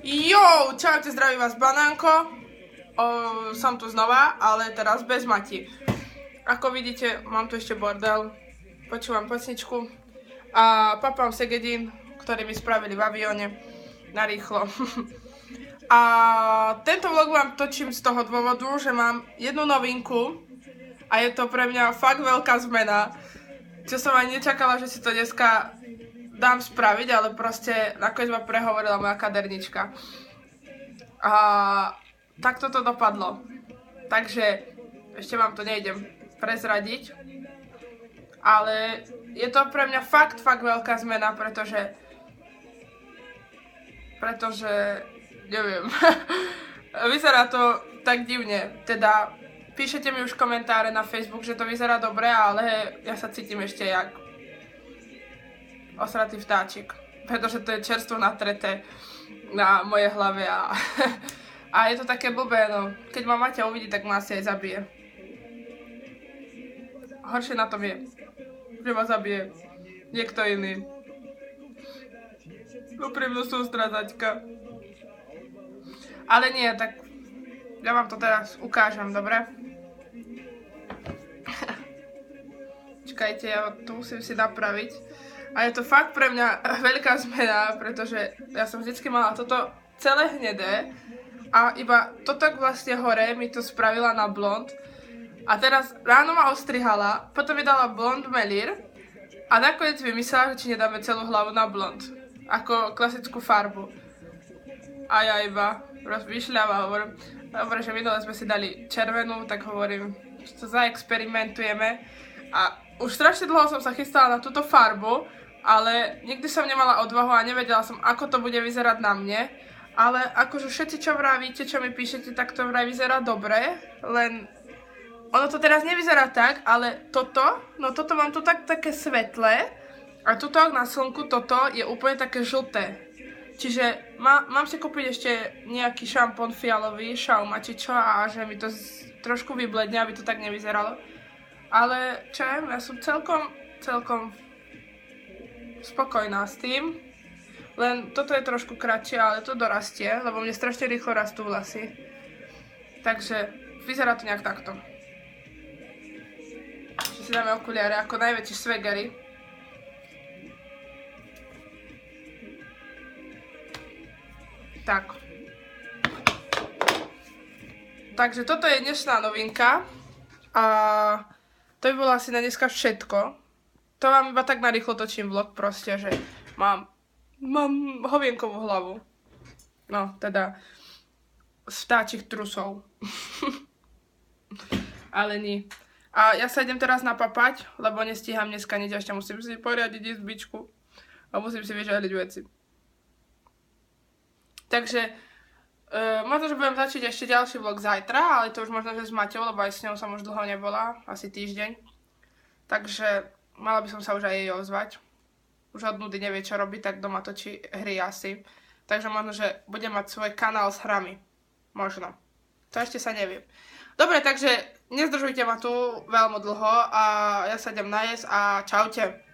Jo, čaute, zdraví vás Banánko. Som tu znova, ale teraz bez Mati. Ako vidíte, mám tu ešte bordel. Počúvam pesničku a papám segedín, ktorý mi spravili v avióne narýchlo. A tento vlog vám točím z toho dôvodu, že mám jednu novinku a je to pre mňa fakt veľká zmena, čo som aj nečakala, že si to dneska dám spraviť, ale proste nakoniec ma prehovorila moja kadernička. A takto to dopadlo. Takže ešte vám to nejdem prezradiť, ale je to pre mňa fakt veľká zmena, pretože neviem, vyzerá to tak divne, teda píšete mi už komentáre na Facebook, že to vyzerá dobre, ale ja sa cítim ešte jak osratý vtáčik, pretože to je čerstvo natreté na mojej hlave a je to také blbé, no. Keď ma Maťa uvidí, tak ma asi aj zabije. Horšie na tom je, že ma zabije niekto iný. Úprimnú sústrasť, Aťka. Ale nie, tak ja vám to teraz ukážem, dobre? Čakajte, ja to musím si napraviť. A je to fakt pre mňa veľká zmena, pretože ja som vždycky mala toto celé hnedé a iba toto vlastne hore mi to spravila na blond. A teraz ráno ma ostrihala, potom mi dala blond melír a nakoniec vymyslela, že či nedáme celú hlavu na blond. Ako klasickú farbu. A ja iba rozmýšľam a hovorím, dobre, že minule sme si dali červenú, tak hovorím, že to zaexperimentujeme. A už strašne dlho som sa chystala na túto farbu, ale nikdy som nemala odvahu a nevedela som, ako to bude vyzerať na mne. Ale akože všetci, čo vravíte, čo mi píšete, tak to vraj vyzerá dobre, len ono to teraz nevyzerá tak, ale toto mám tu také svetlé a tuto na slnku toto je úplne také žlté. Čiže mám si kúpiť ešte nejaký šampón fialový, šauma či čo, a že mi to trošku vybledne, aby to tak nevyzeralo. Ale čo ja som celkom spokojná s tým. Len toto je trošku kratšie, ale to dorastie, lebo mne strašne rýchlo rastú vlasy. Takže vyzerá to nejak takto. Ešte si dáme okuliare ako najväčší svegery. Tak. Takže toto je dnešná novinka. A to by bolo asi na dneska všetko. To vám iba tak narýchlo točím vlog proste, že mám hovienkovú hlavu. No, teda z vtáčich trusov. Ale nie. A ja sa idem teraz napapať, lebo nestíham dneska nič, ešte musím si poriadiť izbičku a musím si vyžaliť veci. Takže možno, že budem začať ešte ďalší vlog zajtra, ale to už možno, že s Maťou, lebo aj s ňou som už dlho nebola, asi týždeň. Takže mala by som sa už aj jej ozvať. Už od nudy nevie, čo robiť, tak doma točí hry asi. Takže možno, že budem mať svoj kanál s hrami. Možno. To ešte sa neviem. Dobre, takže nezdržujte ma tu veľmi dlho a ja sa idem najesť a čaute.